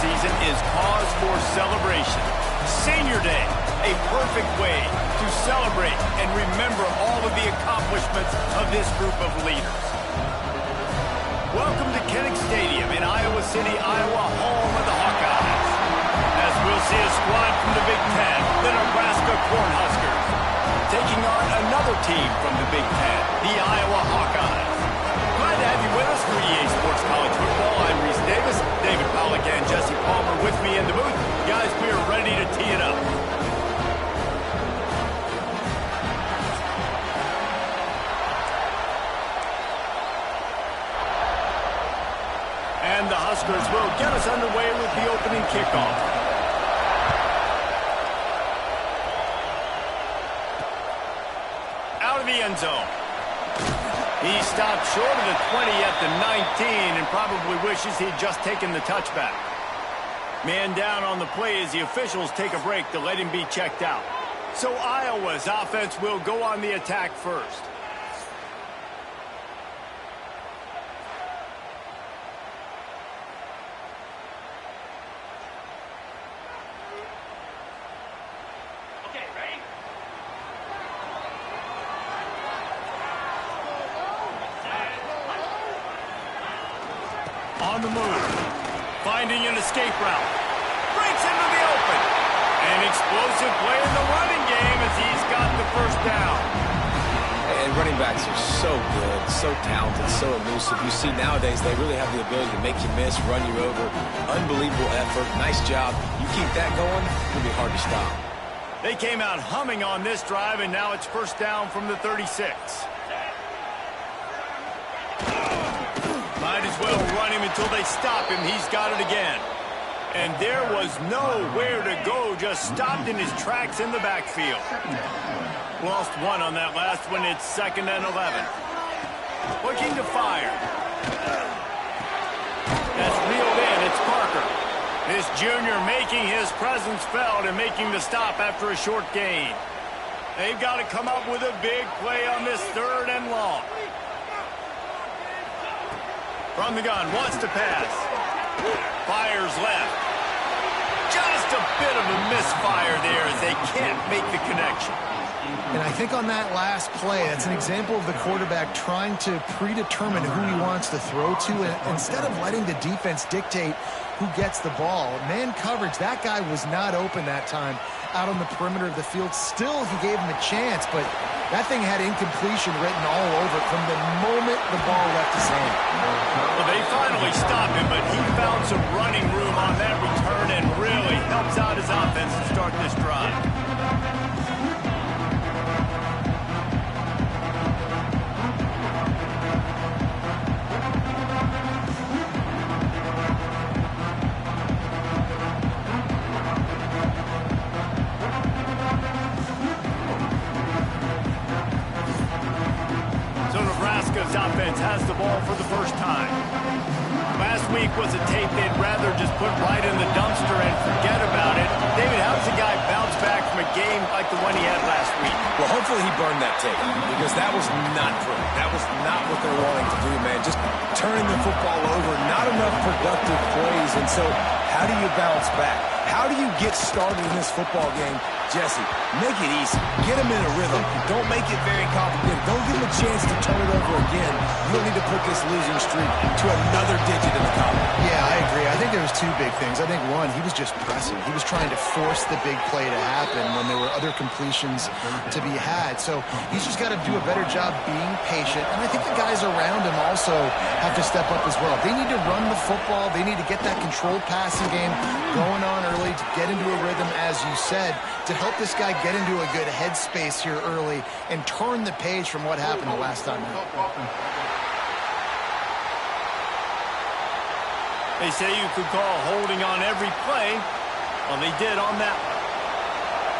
season is cause for celebration. Senior Day, a perfect way to celebrate and remember all of the accomplishments of this group of leaders. Welcome to Kinnick Stadium in Iowa City, Iowa, home of the Hawkeyes. As we'll see a squad from the Big Ten, the Nebraska Cornhuskers, taking on another team from the Big Ten, the Iowa Hawkeyes. Glad to have you with us for EA Sports College Football. I'm Reese Davis, David Pollack and Jesse Palmer with me in the booth. Guys, we are ready to tee it up. And the Huskers will get us underway with the opening kickoff. Out of the end zone. He stopped short of the 20 at the 19 and probably wishes he'd just taken the touchback. Man down on the play as the officials take a break to let him be checked out. So Iowa's offense will go on the attack first. On the move, finding an escape route, breaks into the open. An explosive play in the running game as he's got the first down. And running backs are so good, so talented, so elusive. You see nowadays they really have the ability to make you miss, run you over. Unbelievable effort, nice job. You keep that going, it'll be hard to stop. They came out humming on this drive, and now it's first down from the 36. Might as well run him until they stop him. He's got it again. And there was nowhere to go, just stopped in his tracks in the backfield. Lost one on that last one. It's 2nd and 11. Looking to fire. That's reeled in. It's Parker. This junior making his presence felt and making the stop after a short gain. They've got to come up with a big play on this 3rd and long. From the gun, wants to pass. Fires left. Just a bit of a misfire there as they can't make the connection. And I think on that last play, that's an example of the quarterback trying to predetermine who he wants to throw to, and instead of letting the defense dictate who gets the ball. Man coverage, that guy was not open that time out on the perimeter of the field. Still, he gave him a chance, but that thing had incompletion written all over it from the moment the ball left his hand. Well, they finally stopped him, but he found some running room on that return and really helps out his offense to start this drive. Nebraska's offense has the ball for the first time. Last week was a tape they'd rather just put right in the dumpster and forget about it. David, how does a guy bounce back from a game like the one he had last week? Well, hopefully he burned that tape because that was not pretty. That was not what they're wanting to do, man. Just turning the football over, not enough productive plays. And so how do you bounce back? How do you get started in this football game? Jesse, make it easy. Get him in a rhythm. Don't make it very complicated. Don't give him a chance to turn it over again. You don't need to put this losing streak to another digit in the column. Yeah, I agree. I think there was two big things. I think, one, he was just pressing. He was trying to force the big play to happen when there were other completions to be had. So he's just got to do a better job being patient. And I think the guys around him also have to step up as well. They need to run the football. They need to get that controlled passing game going on early to get into a rhythm, as you said, to help this guy get into a good headspace here early and turn the page from what happened the last time. They say you could call holding on every play. Well, they did on that one.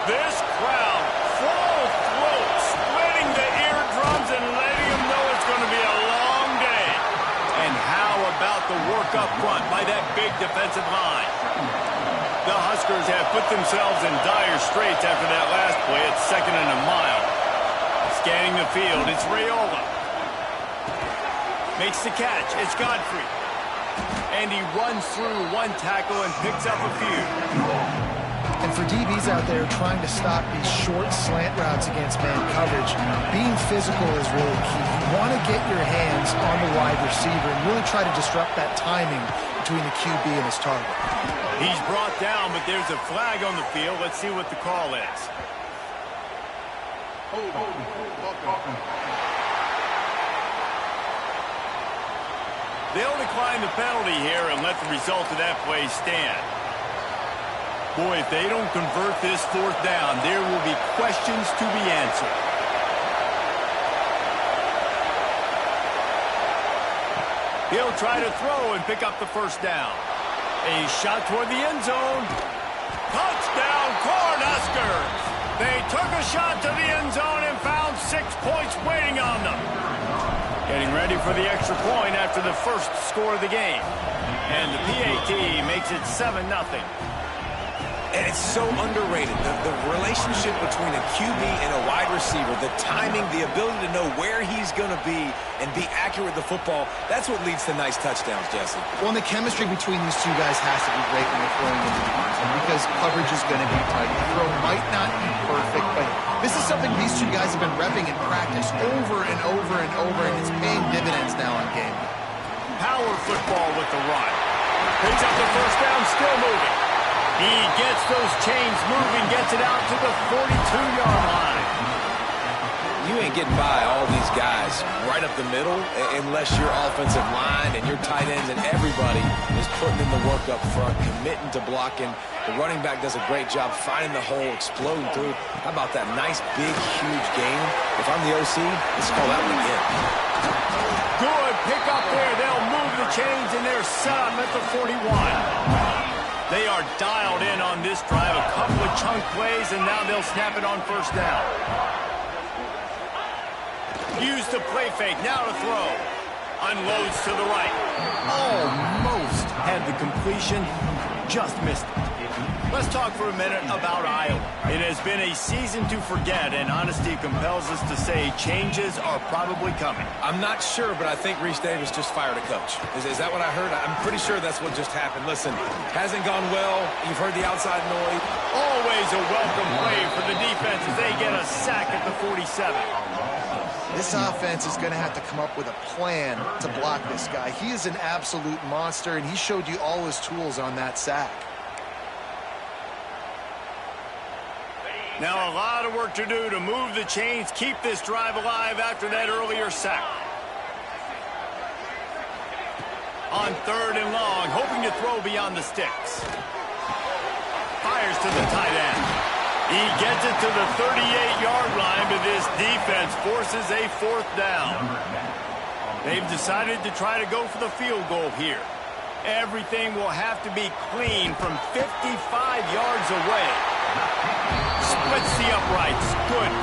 This crowd, full throat, splitting the eardrums and letting them know it's going to be a long day. And how about the work up front by that big defensive line? The Huskers have put themselves in dire straits after that last play. It's 2nd and a mile. Scanning the field, it's Raiola. Makes the catch. It's Godfrey. And he runs through one tackle and picks up a few. And for DBs out there trying to stop these short slant routes against man coverage, being physical is really key. You want to get your hands on the wide receiver and really try to disrupt that timing between the QB and his target. He's brought down, but there's a flag on the field. Let's see what the call is. They'll decline the penalty here and let the result of that play stand. Boy, if they don't convert this fourth down, there will be questions to be answered. He'll try to throw and pick up the first down. A shot toward the end zone. Touchdown, Cornhuskers! They took a shot to the end zone and found 6 points waiting on them. Getting ready for the extra point after the first score of the game. And the PAT makes it 7-0. And it's so underrated. The relationship between a QB and a wide receiver, the timing, the ability to know where he's going to be and be accurate with the football, that's what leads to nice touchdowns, Jesse. Well, and the chemistry between these two guys has to be great when they're throwing into the end zone because coverage is going to be tight. The throw might not be perfect, but this is something these two guys have been repping in practice over and over and over, and it's paying dividends now on game. Power football with the run. Picks up the first down, still moving. He gets those chains moving, gets it out to the 42-yard line. You ain't getting by all these guys right up the middle unless your offensive line and your tight ends and everybody is putting in the work up front, committing to blocking. The running back does a great job finding the hole, exploding through. How about that nice, big, huge game? If I'm the OC, let's call that one again. Good pick up there. They'll move the chains, and they're set up at the 41. They are dialed in on this drive. A couple of chunk plays, and now they'll snap it on first down. Use the play fake. Now to throw. Unloads to the right. Almost had the completion. Just missed it. Let's talk for a minute about Iowa. It has been a season to forget, and honesty compels us to say changes are probably coming. I'm not sure, but I think Reese Davis just fired a coach. Is that what I heard? I'm pretty sure that's what just happened. Listen, hasn't gone well. You've heard the outside noise. Always a welcome play for the defense as they get a sack at the 47. This offense is going to have to come up with a plan to block this guy. He is an absolute monster, and he showed you all his tools on that sack. Now a lot of work to do to move the chains, keep this drive alive after that earlier sack. On 3rd and long, hoping to throw beyond the sticks. Fires to the tight end. He gets it to the 38-yard line, but this defense forces a 4th down. They've decided to try to go for the field goal here. Everything will have to be clean from 55 yards away. Splits the uprights. Good.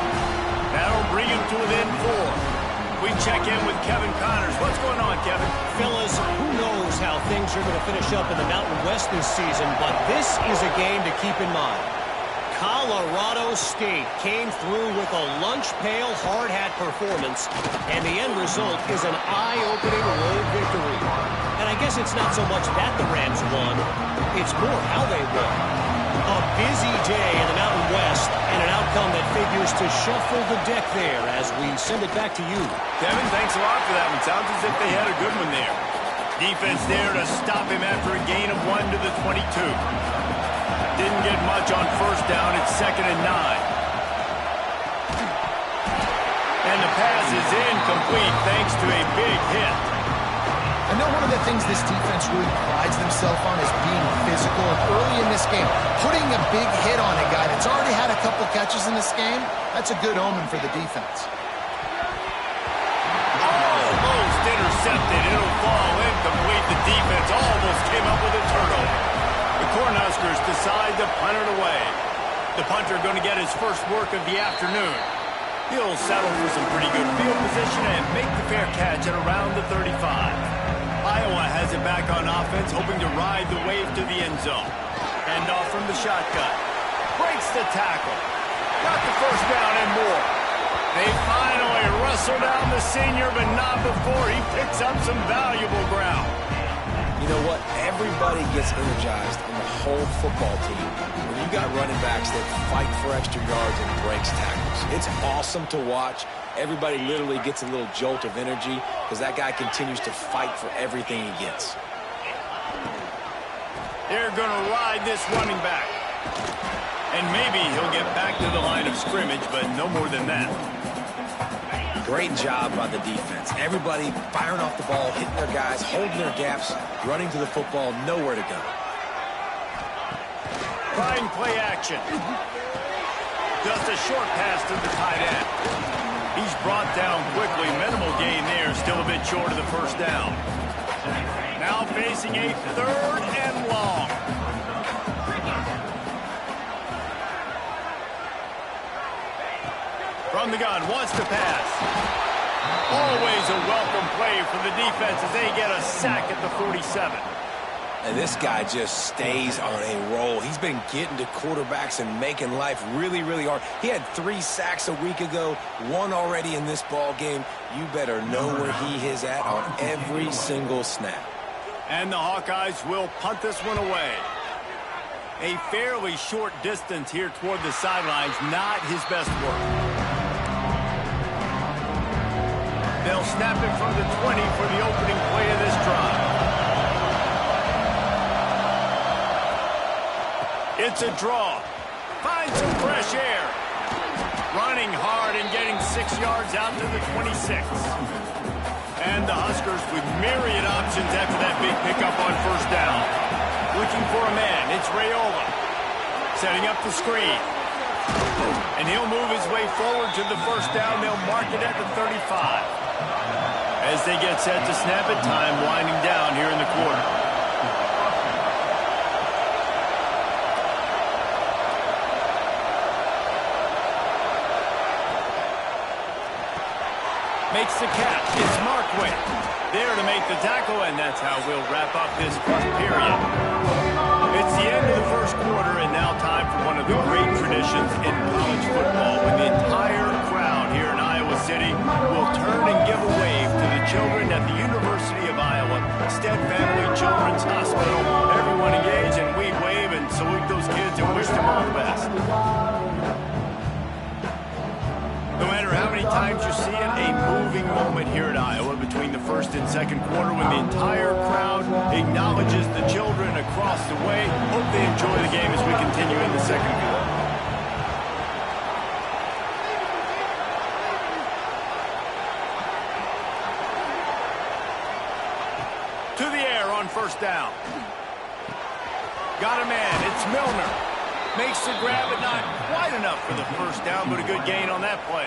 That'll bring him to within 4. We check in with Kevin Connors. What's going on, Kevin? Fellas, who knows how things are going to finish up in the Mountain West this season, but this is a game to keep in mind. Colorado State came through with a lunch pail hard hat performance, and the end result is an eye-opening road victory. And I guess it's not so much that the Rams won, it's more how they won. A busy day in the Mountain West, and an outcome that figures to shuffle the deck there as we send it back to you. Kevin, thanks a lot for that one. Sounds as if they had a good one there. Defense there to stop him after a gain of 1 to the 22. Didn't get much on first down. It's 2nd and 9. And the pass is incomplete thanks to a big hit. I know one of the things this defense really prides themselves on is being physical. And early in this game, putting a big hit on a guy that's already had a couple catches in this game, that's a good omen for the defense. Almost intercepted. It'll fall incomplete. The defense almost came up with a turnover. The Cornhuskers decide to punt it away. The punter going to get his first work of the afternoon. He'll settle for some pretty good field position and make the fair catch at around the 35. Iowa has it back on offense, hoping to ride the wave to the end zone. Hand off from the shotgun. Breaks the tackle. Got the first down and more. They finally wrestle down the senior, but not before he picks up some valuable ground. You know what? Everybody gets energized on the whole football team when you got running backs that fight for extra yards and breaks tackles. It's awesome to watch. Everybody literally gets a little jolt of energy because that guy continues to fight for everything he gets. They're going to ride this running back. And maybe he'll get back to the line of scrimmage, but no more than that. Great job by the defense. Everybody firing off the ball, hitting their guys, holding their gaps, running to the football, nowhere to go. Trying play action. Just a short pass to the tight end. He's brought down quickly. Minimal gain there. Still a bit short of the first down. Now facing a 3rd and long. From the gun, wants to pass. Always a welcome play for the defense as they get a sack at the 47. And this guy just stays on a roll. He's been getting to quarterbacks and making life really, really hard. He had 3 sacks a week ago, 1 already in this ball game. You better know where he is at on every single snap. And the Hawkeyes will punt this one away. A fairly short distance here toward the sidelines, not his best work. They'll snap it from the 20 for the opening play of this drive. It's a draw. Find some fresh air. Running hard and getting 6 yards out to the 26. And the Huskers with myriad options after that big pickup on first down. Looking for a man. It's Raiola. Setting up the screen. And he'll move his way forward to the first down. They'll mark it at the 35. As they get set to snap it, time winding down here in the quarter. Makes the catch. It's Markway there to make the tackle, and that's how we'll wrap up this first period. It's the end of the first quarter, and now time for one of the great traditions in college football, when the entire crowd here in Iowa City will turn and give a wave to the children at the University of Iowa Stead Family Children's Hospital. Everyone engage, and we wave and salute those kids and wish them all the best. No matter how many times you see it, a moving moment here at Iowa between the first and second quarter when the entire crowd acknowledges the children across the way. Hope they enjoy the game as we continue in the second quarter. To the air on first down. Got a man. It's Milner. Makes the grab, but not quite enough for the first down, but a good gain on that play.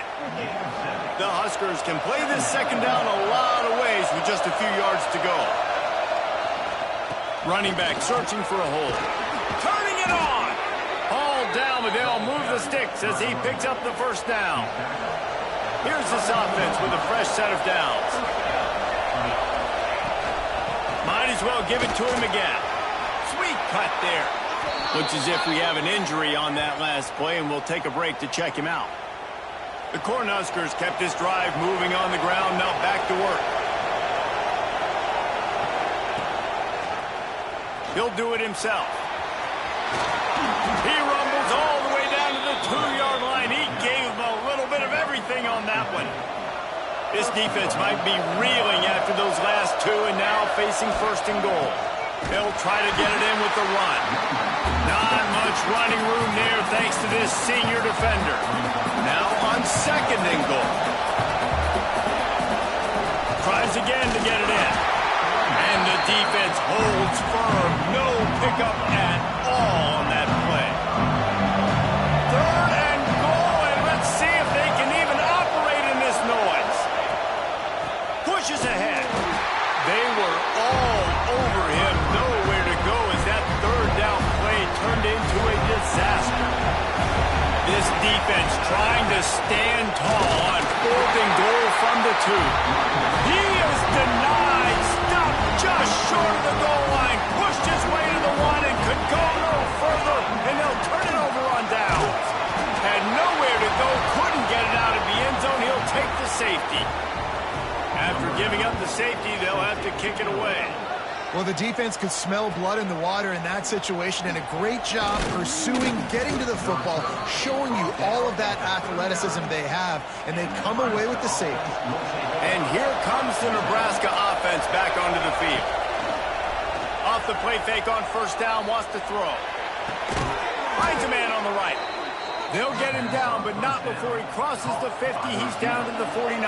The Huskers can play this second down a lot of ways with just a few yards to go. Running back searching for a hole. Turning it on! Hauled down, but they'll move the sticks as he picks up the first down. Here's this offense with a fresh set of downs. Might as well give it to him again. Sweet cut there. Looks as if we have an injury on that last play, and we'll take a break to check him out. The Cornhuskers kept this drive moving on the ground, now back to work. He'll do it himself. He rumbles all the way down to the 2-yard line. He gave him a little bit of everything on that one. This defense might be reeling after those last 2 and now facing first and goal. They'll try to get it in with the run. Not much running room there thanks to this senior defender. Now on second and goal. Tries again to get it in. And the defense holds firm. No pickup at all on that play. Third and goal, and let's see if they can even operate in this noise. Pushes ahead. They were all over him. Nowhere to go as that third down play turned into a disaster. This defense trying to stand tall on fourth and goal from the 2. He is denied. Stopped just short of the goal line. Pushed his way to the 1 and could go no further. And they'll turn it over on downs. Had nowhere to go. Couldn't get it out of the end zone. He'll take the safety. After giving up the safety, they'll have to kick it away. Well, the defense could smell blood in the water in that situation, and a great job pursuing, getting to the football, showing you all of that athleticism they have, and they come away with the safety. And here comes the Nebraska offense back onto the field. Off the play fake on first down, wants to throw. Finds a man on the right. They'll get him down, but not before he crosses the 50. He's down to the 49.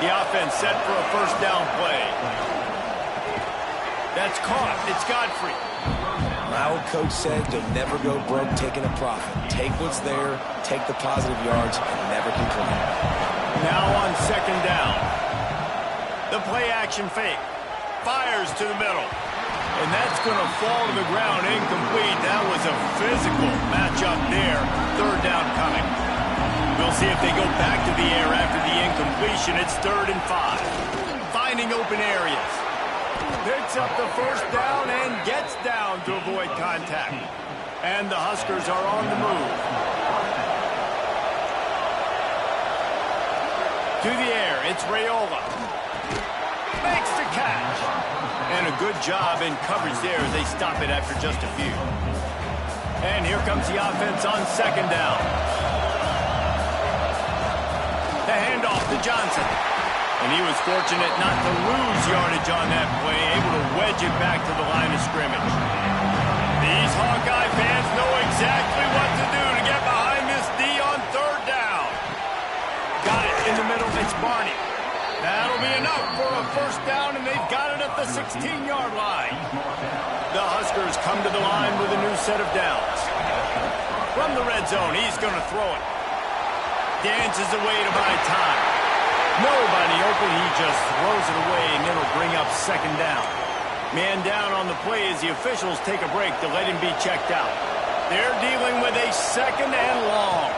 The offense set for a first down play. That's caught. It's Godfrey. My old coach said you'll never go broke taking a profit. Take what's there, take the positive yards, and never complain. Now on second down. The play action fake. Fires to the middle. And that's going to fall to the ground incomplete. That was a physical matchup there. Third down coming. We'll see if they go back to the air after the incompletion. It's 3rd and 5. Finding open areas. Picks up the first down and gets down to avoid contact. And the Huskers are on the move. To the air, it's Raiola. Makes the catch. And a good job in coverage there as they stop it after just a few. And here comes the offense on second down. The handoff to Johnson. And he was fortunate not to lose yardage on that play, able to wedge it back to the line of scrimmage. These Hawkeye fans know exactly what to do to get behind this D on third down. Got it in the middle, it's Barney. That'll be enough for a first down, and they've got it at the 16-yard line. The Huskers come to the line with a new set of downs. From the red zone, he's going to throw it. Dances away to buy time. Nobody open, he just throws it away, and it'll bring up second down. Man down on the play as the officials take a break to let him be checked out. They're dealing with a second and long.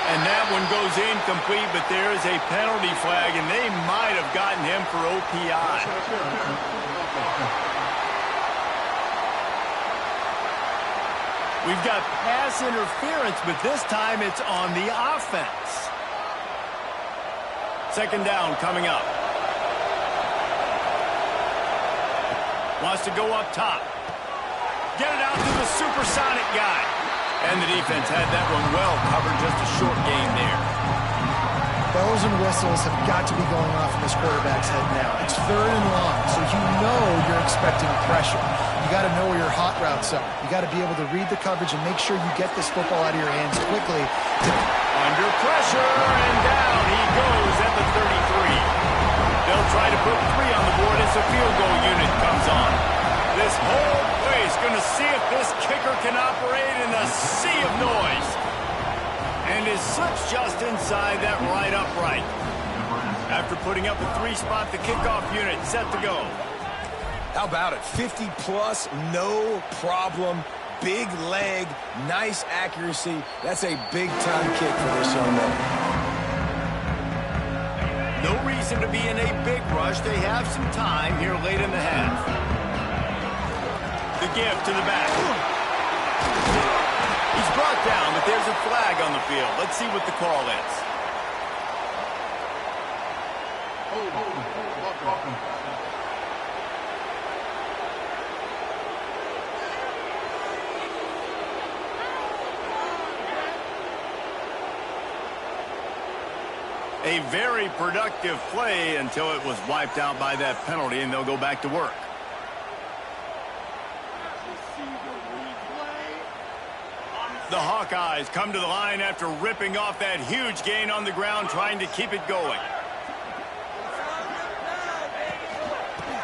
And that one goes incomplete, but there is a penalty flag, and they might have gotten him for OPI. We've got pass interference, but this time it's on the offense. Second down coming up. Wants to go up top. Get it out to the supersonic guy. And the defense had that one well covered, just a short game there. Bells and whistles have got to be going off in this quarterback's head now. It's 3rd and long, so you know you're expecting pressure. You got to know where your hot routes are. You got to be able to read the coverage and make sure you get this football out of your hands quickly. Under pressure, and down he goes at the 33. They'll try to put 3 on the board as the field goal unit comes on. This whole place going to see if this kicker can operate in a sea of noise. And his slips just inside that right upright. After putting up a 3-spot, the kickoff unit set to go. How about it? 50-plus, no problem. Big leg, nice accuracy. That's a big-time kick for this young man. No reason to be in a big rush. They have some time here late in the half. The give to the back. He's brought down, but there's a flag on the field. Let's see what the call is. A very productive play until it was wiped out by that penalty, and they'll go back to work. The Hawkeyes come to the line after ripping off that huge gain on the ground, trying to keep it going.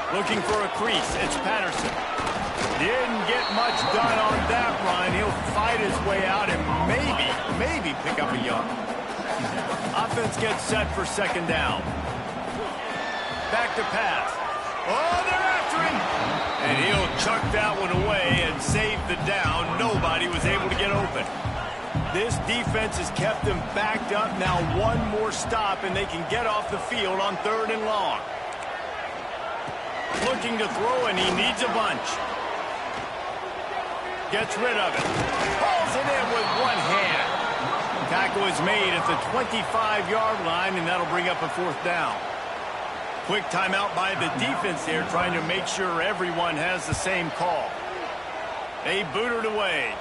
Looking for a crease, it's Patterson. Didn't get much done on that run. He'll fight his way out and maybe pick up a yard. Offense gets set for second down. Back to pass. Oh, they're after him. And he'll chuck that one away and save the down. Nobody was able to get open. This defense has kept them backed up. Now one more stop, and they can get off the field on 3rd and long. Looking to throw, and he needs a bunch. Gets rid of it. Pulls it in with one hand. Tackle is made at the 25-yard line, and that'll bring up a 4th down. Quick timeout by the defense there, trying to make sure everyone has the same call. They boot it away.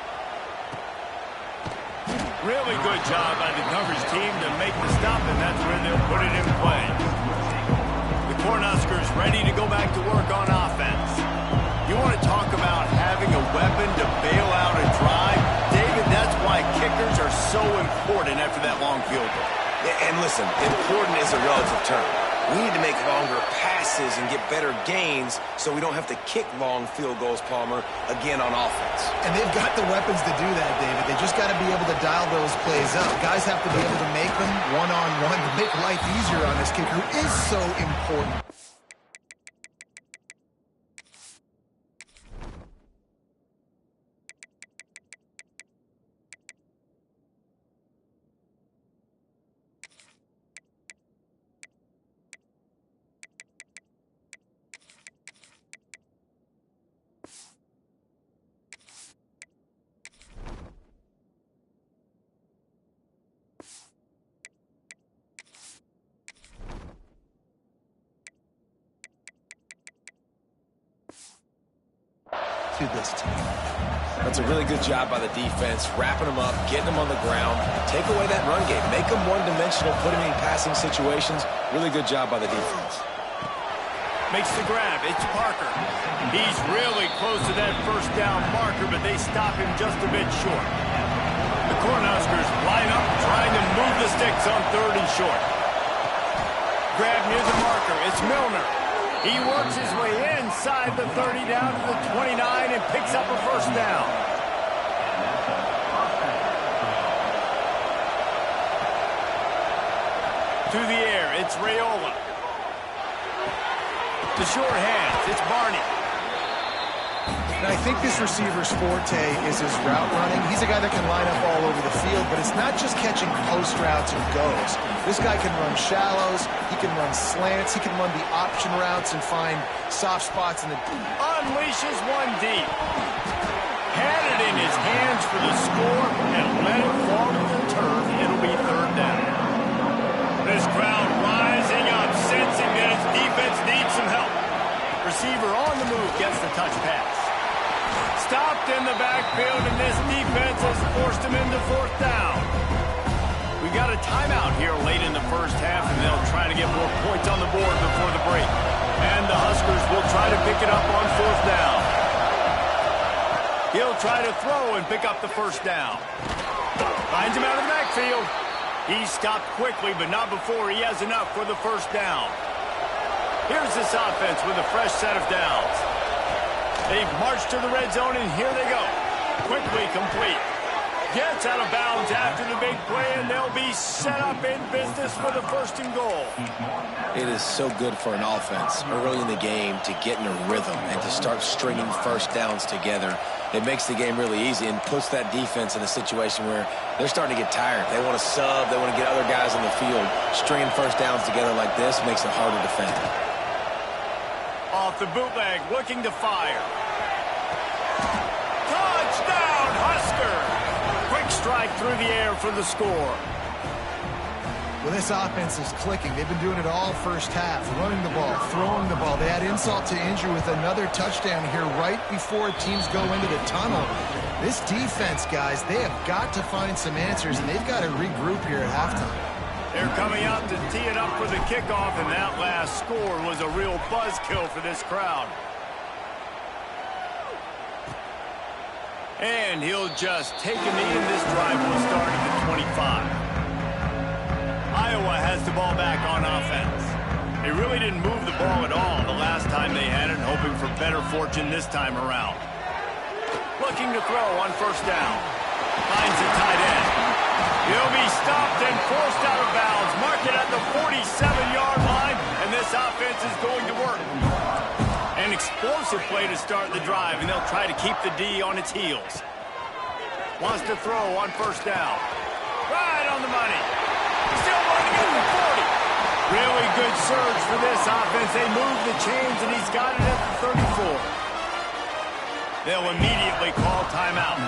Really good job by the coverage team to make the stop, and that's where they'll put it in play. The Cornhuskers ready to go back to work on offense. You want to talk about having a weapon to bail out a drive? David, that's why kickers are so important after that long field goal. And listen, important is a relative term. We need to make longer passes and get better gains so we don't have to kick long field goals, Palmer, again on offense. And they've got the weapons to do that, David. They just got to be able to dial those plays up. Guys have to be able to make them one-on-one to make life easier on this kicker, who is so important. To this team. That's a really good job by the defense, wrapping them up, getting them on the ground, take away that run game, make them one-dimensional, put them in passing situations. Really good job by the defense. Makes the grab. It's Parker. He's really close to that first down marker, but they stop him just a bit short. The Cornhuskers line up, trying to move the sticks on 3rd and short. Grab near the marker. It's Milner. He works his way inside the 30 down to the 29 and picks up a first down. To the air, it's Raiola. The short hands, it's Barney. And I think this receiver's forte is his route running. He's a guy that can line up all over the field, but it's not just catching post routes and goes. This guy can run shallows, he can run slants, he can run the option routes and find soft spots in the deep. Unleashes one deep. Had it in his hands for the score and let it fall to the turf. It'll be 3rd down. This crowd rising up, sensing that its defense needs some help. Receiver on the move gets the touch pass. Stopped in the backfield, and this defense has forced him into 4th down. We got a timeout here late in the first half, and they'll try to get more points on the board before the break. And the Huskers will try to pick it up on 4th down. He'll try to throw and pick up the first down. Finds him out of the backfield. He stopped quickly, but not before he has enough for the first down. Here's this offense with a fresh set of downs. They've marched to the red zone, and here they go. Quickly complete. Gets out of bounds after the big play, and they'll be set up in business for the 1st and goal. It is so good for an offense early in the game to get in a rhythm and to start stringing first downs together. It makes the game really easy and puts that defense in a situation where they're starting to get tired. They want to sub. They want to get other guys on the field. Stringing first downs together like this makes it hard to defend. Off the bootleg, looking to fire. Touchdown, Husker! Quick strike through the air for the score. Well, this offense is clicking. They've been doing it all first half, running the ball, throwing the ball. They had insult to injury with another touchdown here right before teams go into the tunnel. This defense, guys, they have got to find some answers, and they've got to regroup here at halftime. They're coming out to tee it up for the kickoff, and that last score was a real buzzkill for this crowd. And he'll just take a knee, and this drive will start at the 25. Iowa has the ball back on offense. They really didn't move the ball at all the last time they had it, hoping for better fortune this time around. Looking to throw on 1st down. Finds the tight end. He'll be stopped and forced out of bounds. Mark it at the 47-yard line, and this offense is going to work. An explosive play to start the drive, and they'll try to keep the D on its heels. Wants to throw on 1st down. Right on the money. Still running at the 40. Really good surge for this offense. They move the chains, and he's got it at the 34. They'll immediately call timeout.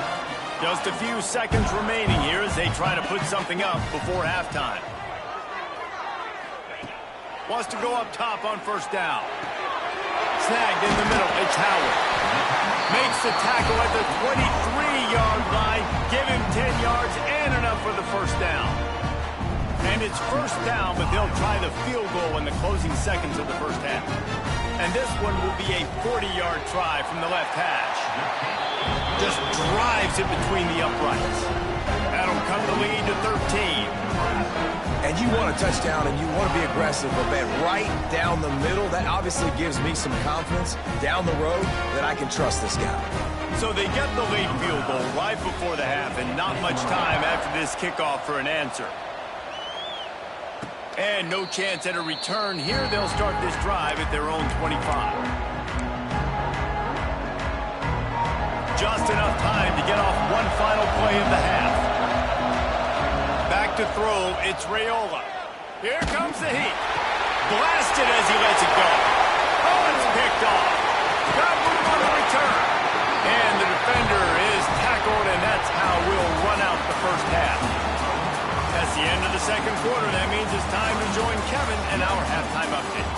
Just a few seconds remaining here as they try to put something up before halftime. Wants to go up top on first down. Snagged in the middle. It's Howard. Makes the tackle at the 23-yard line. Give him 10 yards and enough for the first down. And it's first down, but they'll try the field goal in the closing seconds of the first half. And this one will be a 40-yard try from the left hash. Just drives it between the uprights. That'll cut the lead to 13. And you want a touchdown and you want to be aggressive, but man, right down the middle, that obviously gives me some confidence down the road that I can trust this guy. So they get the late field goal right before the half and not much time after this kickoff for an answer. And no chance at a return here. They'll start this drive at their own 25. Just enough time to get off one final play of the half. Back to throw, it's Raiola. Here comes the heat. Blasted as he lets it go. Oh, it's picked off. Got move on the return. And the defender is tackled, and that's how we'll run out the first half. That's the end of the second quarter. That means it's time to join Kevin in our halftime update.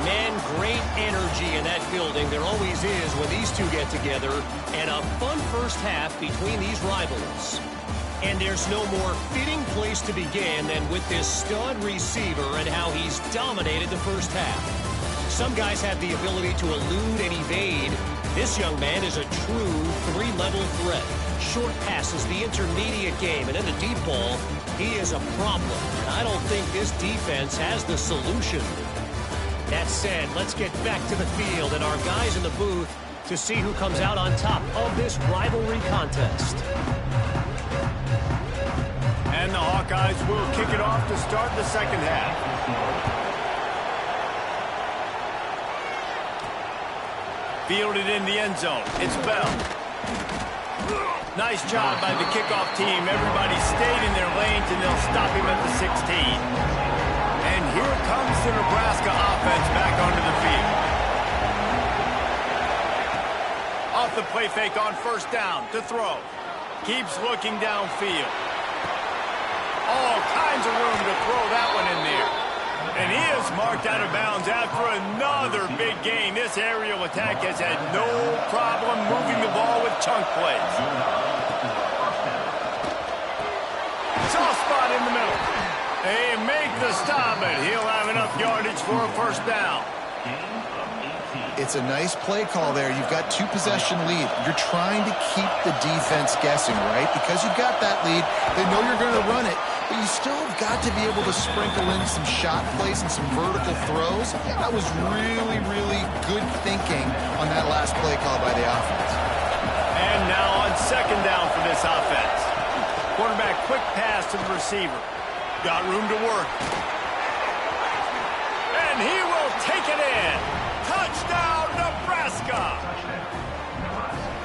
Man, great energy in that building. There always is when these two get together. And a fun first half between these rivals. And there's no more fitting place to begin than with this stud receiver and how he's dominated the first half. Some guys have the ability to elude and evade. This young man is a true three-level threat. Short passes, the intermediate game, and then the deep ball, he is a problem. And I don't think this defense has the solution. That said, let's get back to the field and our guys in the booth to see who comes out on top of this rivalry contest. And the Hawkeyes will kick it off to start the second half. Fielded in the end zone. It's Bell. Nice job by the kickoff team. Everybody stayed in their lanes, and they'll stop him at the 16. And here comes the Nebraska offense back onto the field. Off the play fake on first down to throw. Keeps looking downfield. All kinds of room to throw that one in there. And he is marked out of bounds after another big gain. This aerial attack has had no problem moving the ball with chunk plays. Soft spot in the middle. They make the stop, but he'll have enough yardage for a first down. It's a nice play call there. You've got two-possession lead. You're trying to keep the defense guessing, right? Because you've got that lead, they know you're going to run it, but you still have got to be able to sprinkle in some shot plays and some vertical throws. That was really, really good thinking on that last play call by the offense. And now on second down for this offense. Quarterback quick pass to the receiver. Got room to work. And he will take it in. Touchdown, Nebraska!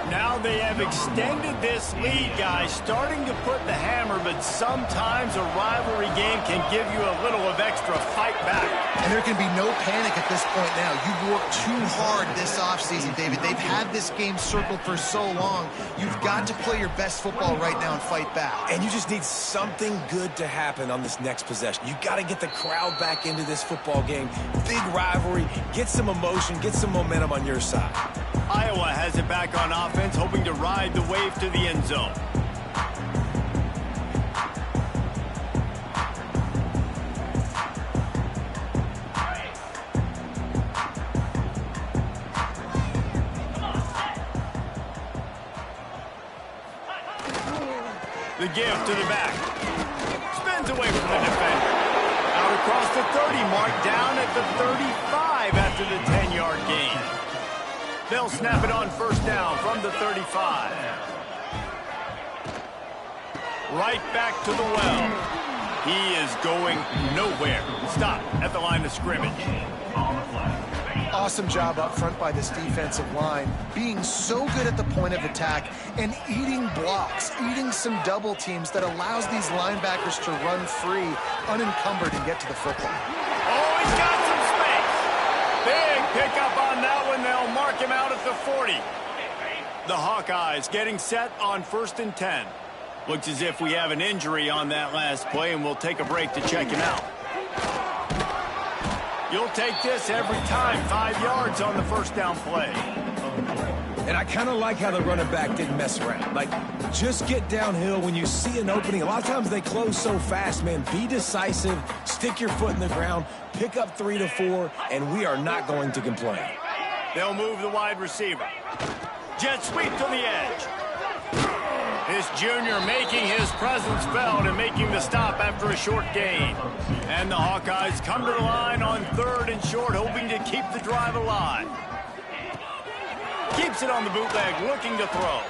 Now they have extended this lead, guys, starting to put the hammer, but sometimes a rivalry game can give you a little of extra fight back. And there can be no panic at this point now. You've worked too hard this offseason, David. They've had this game circled for so long. You've got to play your best football right now and fight back. And you just need something good to happen on this next possession. You got to get the crowd back into this football game. Big rivalry. Get some emotion. Get some momentum on your side. Iowa has it back on offense, hoping to ride the wave to the end zone. The give to the back. Spins away from the defender. Out across the 30 mark, down at the 35 after the 10-yard gain. They'll snap it on first down from the 35. Right back to the well. He is going nowhere. Stop at the line of scrimmage. Awesome job up front by this defensive line, being so good at the point of attack and eating blocks, eating some double teams that allows these linebackers to run free, unencumbered, and get to the football. Oh, he's got some space. Big pickup on that one. They'll mark him out at the 40. The Hawkeyes getting set on 1st and 10. Looks as if we have an injury on that last play, and we'll take a break to check him out. You'll take this every time. 5 yards on the first down play. And I kind of like how the running back didn't mess around. Like, just get downhill when you see an opening. A lot of times they close so fast, man. Be decisive, stick your foot in the ground, pick up 3 to 4, and we are not going to complain. They'll move the wide receiver. Jet sweep to the edge. This junior making his presence felt and making the stop after a short gain. And the Hawkeyes come to the line on 3rd and short, hoping to keep the drive alive. Keeps it on the bootleg, looking to throw.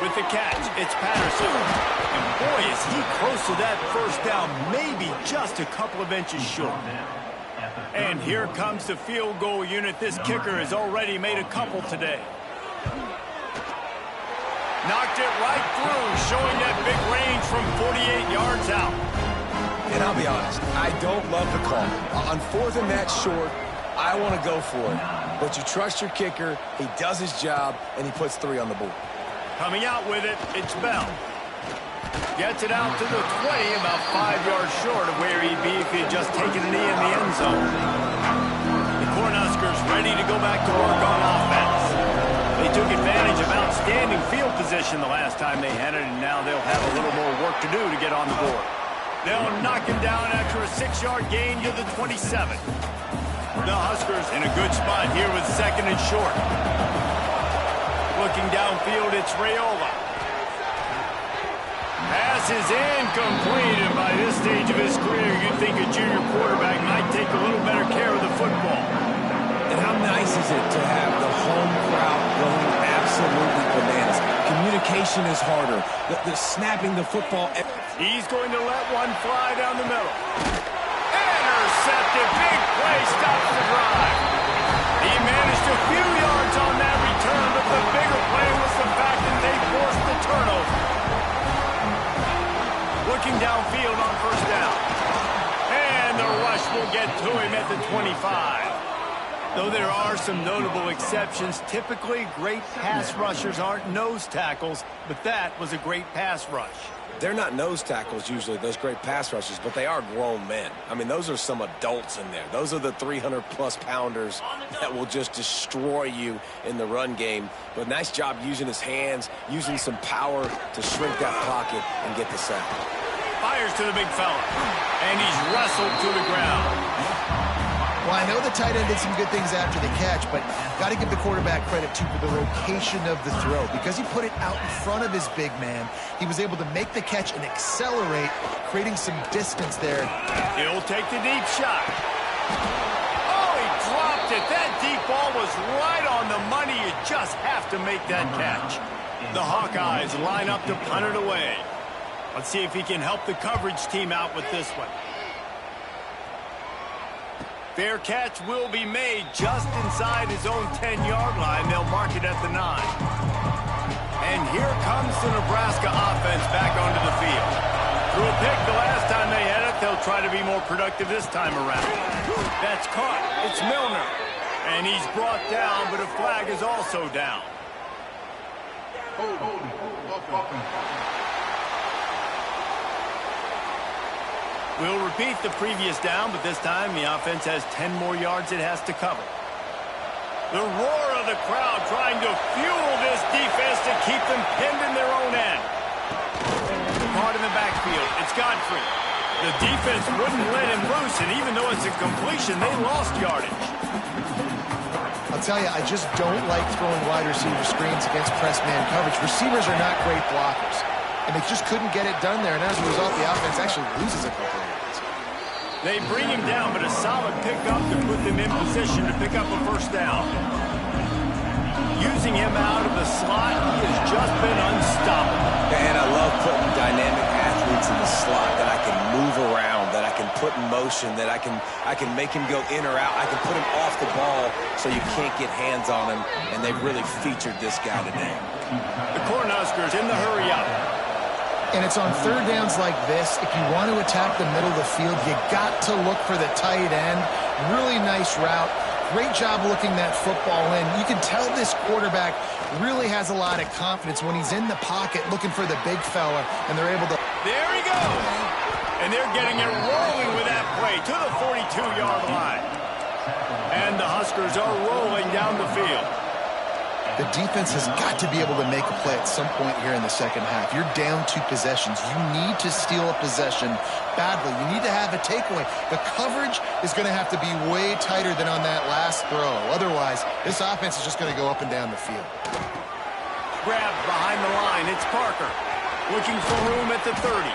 With the catch, it's Patterson. And boy, is he close to that first down, maybe just a couple of inches short. And here comes the field goal unit. This kicker has already made a couple today. Knocked it right through, showing that big range from 48 yards out. And I'll be honest, I don't love the call. On 4th and that short, I want to go for it. But you trust your kicker, he does his job, and he puts 3 on the board. Coming out with it, it's Bell. Gets it out to the 20, about 5 yards short of where he'd be if he had just taken a knee in the end zone. The Cornhuskers ready to go back to work on offense. They took advantage of outstanding field position the last time they had it, and now they'll have a little more work to do to get on the board. They'll knock him down after a 6-yard gain to the 27. The Huskers in a good spot here with 2nd and short. Looking downfield, it's Raiola. Pass is incomplete, and by this stage of his career, you'd think a junior quarterback might take a little better care of the football. And how nice is it to have the home crowd going absolutely bananas? Communication is harder. The snapping the football. He's going to let one fly down the middle. Intercepted. Big play stops the drive. He managed a few yards on that return, but the bigger play was the fact that they forced the turnover. Looking downfield on 1st down. And the rush will get to him at the 25. Though there are some notable exceptions, typically great pass rushers aren't nose tackles, but that was a great pass rush. They're not nose tackles usually, those great pass rushers, but they are grown men. I mean, those are some adults in there. Those are the 300-plus pounders that will just destroy you in the run game. But nice job using his hands, using some power to shrink that pocket and get the sack. Fires to the big fella, and he's wrestled to the ground. Well, I know the tight end did some good things after the catch, but got to give the quarterback credit, too, for the location of the throw. Because he put it out in front of his big man, he was able to make the catch and accelerate, creating some distance there. He'll take the deep shot. Oh, he dropped it. That deep ball was right on the money. You just have to make that catch. The Hawkeyes line up to punt it away. Let's see if he can help the coverage team out with this one. Fair catch will be made just inside his own 10-yard line. They'll mark it at the 9. And here comes the Nebraska offense back onto the field. Threw a pick the last time they had it. They'll try to be more productive this time around. That's caught. It's Milner. And he's brought down, but a flag is also down. We'll repeat the previous down, but this time the offense has 10 more yards it has to cover. The roar of the crowd trying to fuel this defense to keep them pinned in their own end. Caught in the backfield. It's Godfrey. The defense wouldn't let him loose, and even though it's a completion, they lost yardage. I'll tell you, I just don't like throwing wide receiver screens against press man coverage. Receivers are not great blockers. And they just couldn't get it done there. And as a result, the offense actually loses a couple of yards. They bring him down, but a solid pickup to put them in position to pick up a first down. Using him out of the slot, he has just been unstoppable. And I love putting dynamic athletes in the slot that I can move around, that I can put in motion, that I can make him go in or out. I can put him off the ball so you can't get hands on him. And they've really featured this guy today. The Cornhuskers in the hurry up. And it's on third downs like this. If you want to attack the middle of the field, you got to look for the tight end. Really nice route. Great job looking that football in. You can tell this quarterback really has a lot of confidence when he's in the pocket looking for the big fella, and they're able to... There he goes. And they're getting it rolling with that play to the 42-yard line. And the Huskers are rolling down the field. The defense has got to be able to make a play at some point here in the second half. You're down 2 possessions. You need to steal a possession badly. You need to have a takeaway. The coverage is going to have to be way tighter than on that last throw. Otherwise, this offense is just going to go up and down the field. Grabbed behind the line. It's Parker looking for room at the 30.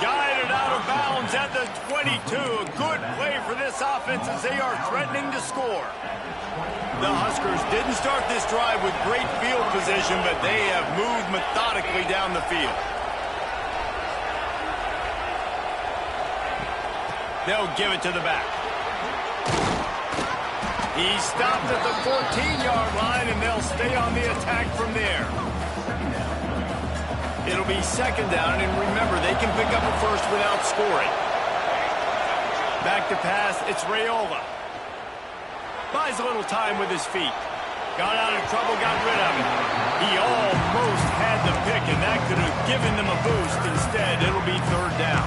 Guided out of bounds at the 22. A good play for this offense as they are threatening to score. The Huskers didn't start this drive with great field position, but they have moved methodically down the field. They'll give it to the back. He stopped at the 14-yard line, and they'll stay on the attack from there. It'll be second down, and remember, they can pick up a first without scoring. Back to pass, it's Raiola. Buys a little time with his feet. Got out of trouble, got rid of it. He almost had the pick, and that could have given them a boost. Instead, it'll be third down.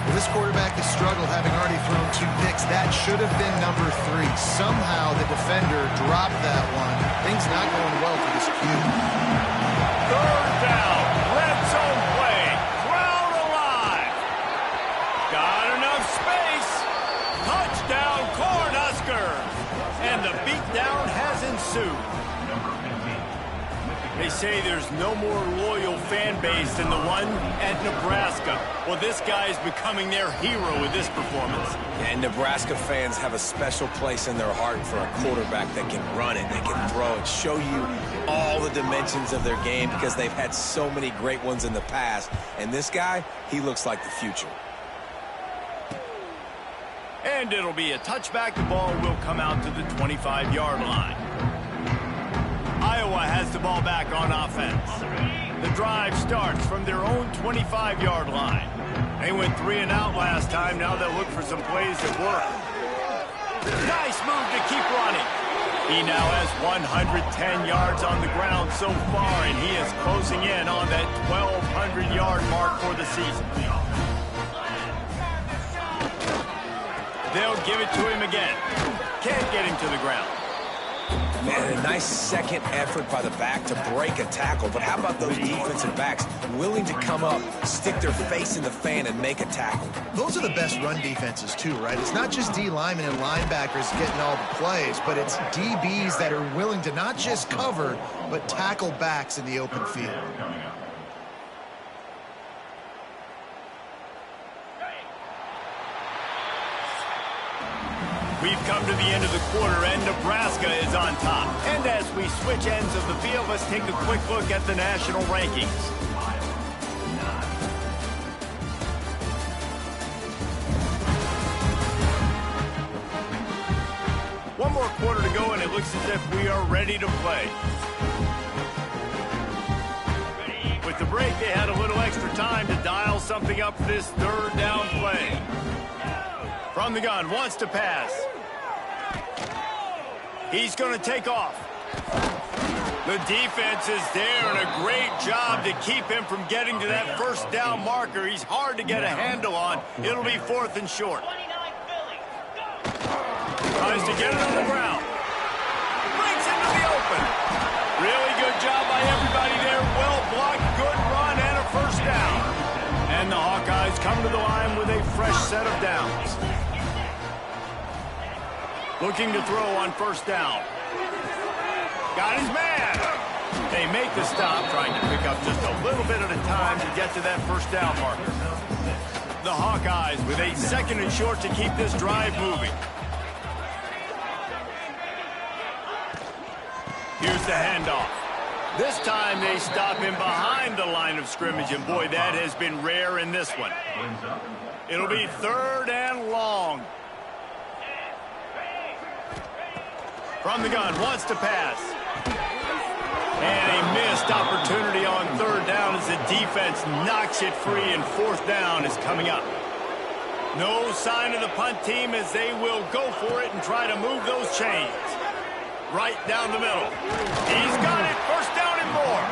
Well, this quarterback has struggled, having already thrown 2 picks. That should have been number 3. Somehow the defender dropped that one. Things not going well for this Q. Third down. Red zone play. Crowd alive. Got enough space. Touchdown, Cornhuskers. And the beatdown has ensued. They say there's no more loyal fan base than the one at Nebraska. Well, this guy is becoming their hero with this performance. And Nebraska fans have a special place in their heart for a quarterback that can run it, that can throw it, show you all the dimensions of their game because they've had so many great ones in the past. And this guy, he looks like the future. And it'll be a touchback. The ball will come out to the 25-yard line. Iowa has the ball back on offense. The drive starts from their own 25-yard line. They went 3 and out last time. Now they'll look for some plays that work. Nice move to keep running. He now has 110 yards on the ground so far, and he is closing in on that 1,200-yard mark for the season. They'll give it to him again. Can't get him to the ground. Man, a nice second effort by the back to break a tackle. But how about those defensive backs willing to come up, stick their face in the fan, and make a tackle? Those are the best run defenses, too, right? It's not just D linemen and linebackers getting all the plays, but it's DBs that are willing to not just cover, but tackle backs in the open field. We've come to the end of the quarter, and Nebraska is on top. And as we switch ends of the field, let's take a quick look at the national rankings. One more quarter to go, and it looks as if we are ready to play. With the break, they had a little extra time to dial something up this third down play. From the gun, wants to pass. He's going to take off. The defense is there, and a great job to keep him from getting to that first down marker. He's hard to get a handle on. It'll be 4th and short. Tries to get it on the ground. Breaks into the open. Really good job by everybody there. Well blocked, good run, and a first down. And the Hawkeyes come to the line with a fresh set of downs. Looking to throw on first down. Got his man. They make the stop, trying to pick up just a little bit at a time to get to that first down marker. The Hawkeyes with a 2nd and short to keep this drive moving. Here's the handoff. This time they stop him behind the line of scrimmage, and boy, that has been rare in this one. It'll be 3rd and long. From the gun, wants to pass. And a missed opportunity on 3rd down as the defense knocks it free, and 4th down is coming up. No sign of the punt team as they will go for it and try to move those chains. Right down the middle. He's got it. First down and more.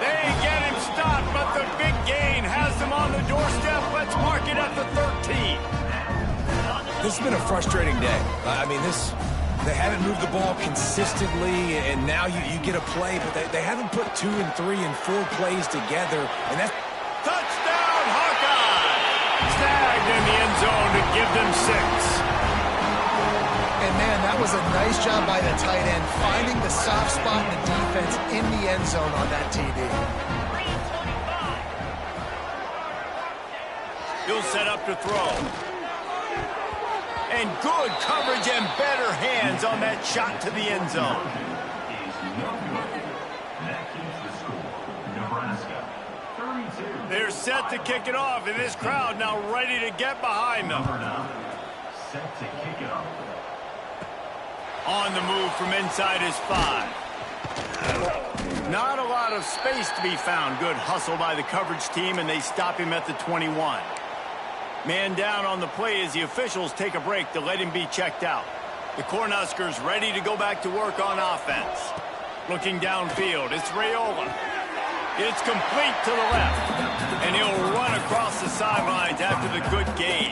They get him stopped, but the big gain has them on the doorstep. Let's mark it at the 30. this has been a frustrating day. I mean, they haven't moved the ball consistently, and now you get a play, but they haven't put 2 and 3 and 4 plays together, and that's... Touchdown, Hawkeye! Snagged in the end zone to give them 6. And, man, that was a nice job by the tight end, finding the soft spot in the defense in the end zone on that TD. He'll set up to throw. And good coverage and better hands on that shot to the end zone. They're set to kick it off, and this crowd now ready to get behind them. Set to kick it off. On the move from inside his 5. Not a lot of space to be found. Good hustle by the coverage team, and they stop him at the 21. Man down on the play as the officials take a break to let him be checked out. The Cornhuskers ready to go back to work on offense. Looking downfield, it's Raiola. It's complete to the left, and he'll run across the sidelines after the good gain.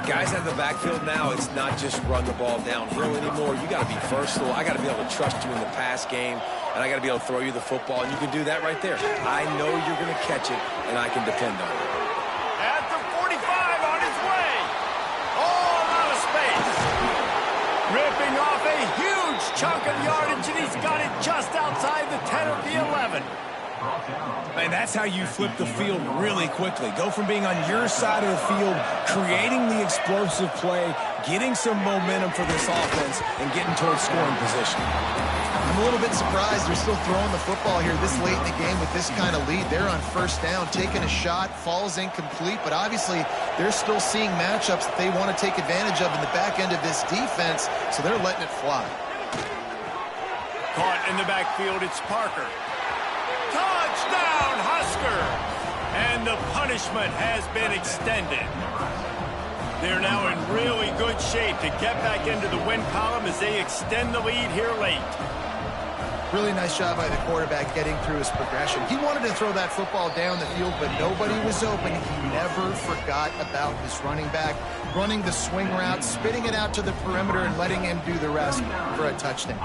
Guys out of the backfield now, it's not just run the ball downhill anymore. You got to be versatile. I got to be able to trust you in the pass game, and I got to be able to throw you the football, and you can do that right there. I know you're going to catch it, and I can depend on it. At the 45 on his way. All out of space. Ripping off a huge chunk of yardage, and he's got it just outside the 10 of the 11. And that's how you flip the field really quickly. Go from being on your side of the field, creating the explosive play, getting some momentum for this offense, and getting towards scoring position. I'm a little bit surprised they're still throwing the football here this late in the game with this kind of lead. They're on first down, taking a shot, falls incomplete, but obviously they're still seeing matchups that they want to take advantage of in the back end of this defense, so they're letting it fly. Caught in the backfield, it's Parker. Touchdown, Husker! And the punishment has been extended. They're now in really good shape to get back into the win column as they extend the lead here late. Really nice job by the quarterback getting through his progression. He wanted to throw that football down the field, but nobody was open. He never forgot about his running back, running the swing route, spitting it out to the perimeter, and letting him do the rest for a touchdown.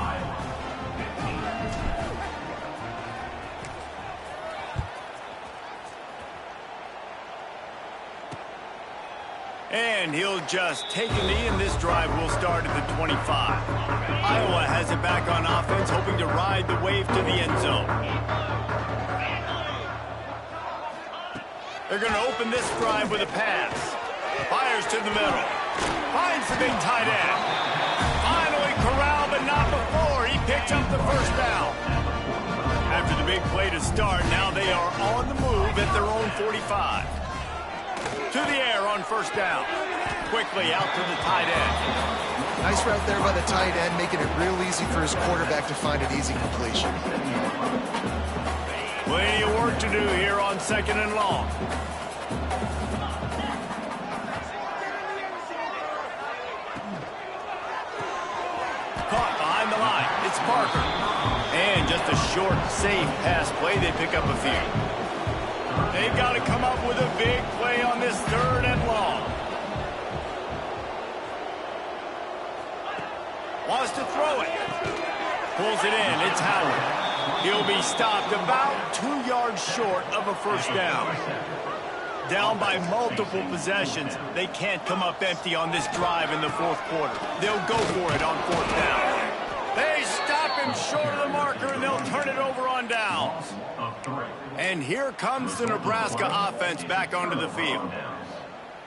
And he'll just take a knee, and this drive will start at the 25. Iowa has it back on offense, hoping to ride the wave to the end zone. They're going to open this drive with a pass. Fires to the middle. Finds the big tight end. Finally corralled, but not before. He picks up the first down. After the big play to start, now they are on the move at their own 45. To the air on first down. Quickly out to the tight end. Nice route there by the tight end, making it real easy for his quarterback to find an easy completion. Plenty of work to do here on second and long. Caught behind the line. It's Parker. And just a short, safe pass play. They pick up a few. They've got to come up with a big play on this third and long. Wants to throw it. Pulls it in. It's Howard. He'll be stopped about 2 yards short of a first down. Down by multiple possessions. They can't come up empty on this drive in the fourth quarter. They'll go for it on fourth down. They stop him short of the marker, and they'll turn it over on downs. And here comes the Nebraska offense back onto the field.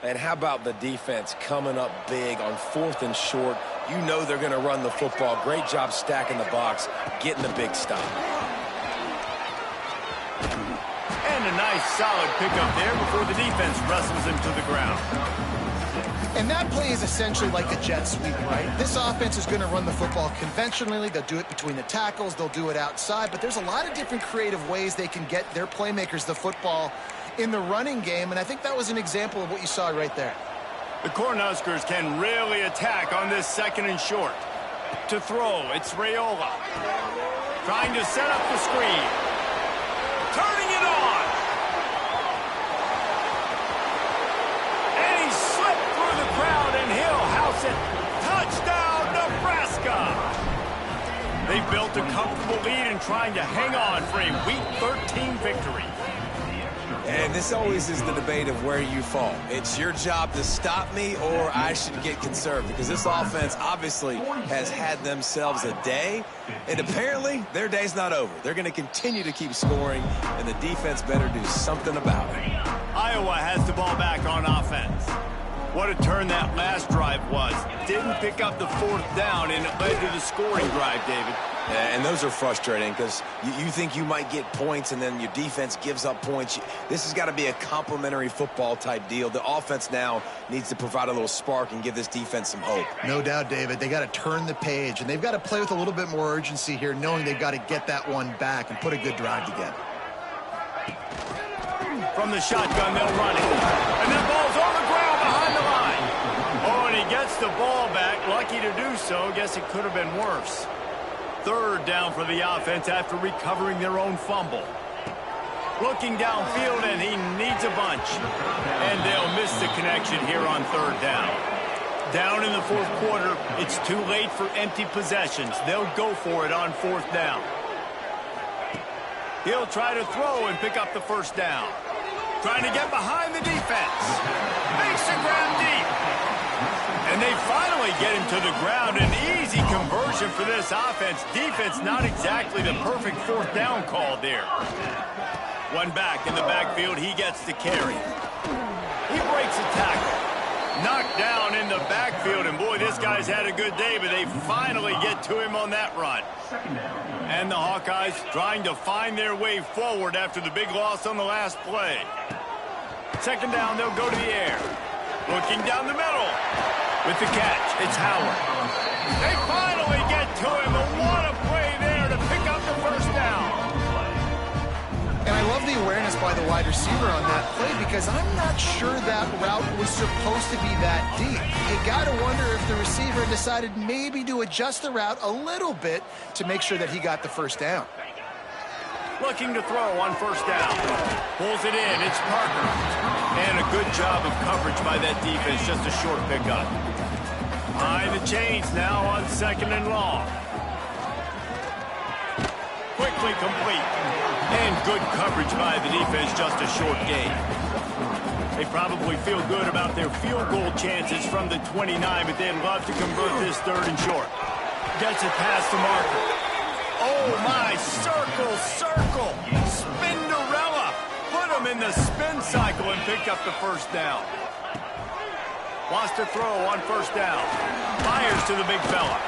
And how about the defense coming up big on fourth and short? You know they're going to run the football. Great job stacking the box, getting the big stop. And a nice solid pickup there before the defense wrestles him to the ground. And that play is essentially like a jet sweep, right? This offense is going to run the football conventionally. They'll do it between the tackles. They'll do it outside. But there's a lot of different creative ways they can get their playmakers the football in the running game. And I think that was an example of what you saw right there. The Cornhuskers can really attack on this second and short. To throw, it's Raiola. Trying to set up the screen. Turning it on. And he slipped through the crowd, and he'll They've built a comfortable lead and trying to hang on for a Week 13 victory. And this always is the debate of where you fall. It's your job to stop me or I should get conservative, because this offense obviously has had themselves a day, and apparently their day's not over. They're going to continue to keep scoring, and the defense better do something about it. Iowa has the ball back on offense. What a turn that last drive was. Didn't pick up the 4th down, and it led to the scoring drive, David. And those are frustrating because you think you might get points and then your defense gives up points. This has got to be a complementary football type deal. The offense now needs to provide a little spark and give this defense some hope. No doubt, David. They got to turn the page, and they've got to play with a little bit more urgency here, knowing they've got to get that one back and put a good drive together. From the shotgun, they'll run it. And that ball's on the ground behind the line. Oh, and he gets the ball back. Lucky to do so. Guess it could have been worse. 3rd down for the offense after recovering their own fumble. Looking downfield, and he needs a bunch. And they'll miss the connection here on 3rd down. Down in the 4th quarter, it's too late for empty possessions. They'll go for it on 4th down. He'll try to throw and pick up the 1st down. Trying to get behind the defense. Makes the grab deep. And they finally get him to the ground. An easy conversion for this offense. Defense not exactly the perfect 4th down call there. One back in the backfield. He gets the carry. He breaks a tackle. Knocked down in the backfield. And boy, this guy's had a good day, but they finally get to him on that run. And the Hawkeyes trying to find their way forward after the big loss on the last play. 2nd down, they'll go to the air. Looking down the middle. With the catch, it's Howard. They finally get to him, and what a play there to pick up the 1st down. And I love the awareness by the wide receiver on that play, because I'm not sure that route was supposed to be that deep. You got to wonder if the receiver decided maybe to adjust the route a little bit to make sure that he got the 1st down. Looking to throw on 1st down. Pulls it in. It's Parker. And a good job of coverage by that defense. Just a short pickup. Behind the chains now on 2nd and long. Quickly complete. And good coverage by the defense. Just a short gain. They probably feel good about their field goal chances from the 29, but they'd love to convert this 3rd and short. Gets it past the marker. Oh, my, circle, circle, Spinderella. Put him in the spin cycle and pick up the 1st down. Wants to throw on 1st down. Fires to the big fella.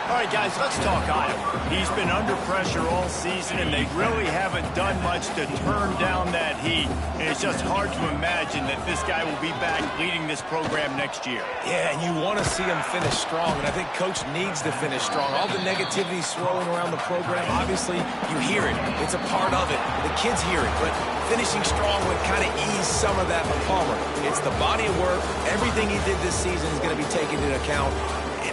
All right, guys, let's talk Iowa. He's been under pressure all season, and they really haven't done much to turn down that heat. And it's just hard to imagine that this guy will be back leading this program next year. Yeah, and you want to see him finish strong, and I think Coach needs to finish strong. All the negativity swirling around the program, obviously, you hear it. It's a part of it. The kids hear it, but finishing strong would kind of ease some of that for Palmer. It's the body of work. Everything he did this season is going to be taken into account.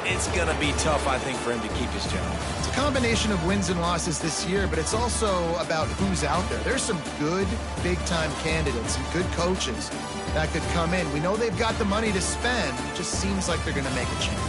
It's going to be tough, I think, for him to keep his job. It's a combination of wins and losses this year, but it's also about who's out there. There's some good big-time candidates, some good coaches that could come in. We know they've got the money to spend. It just seems like they're going to make a change.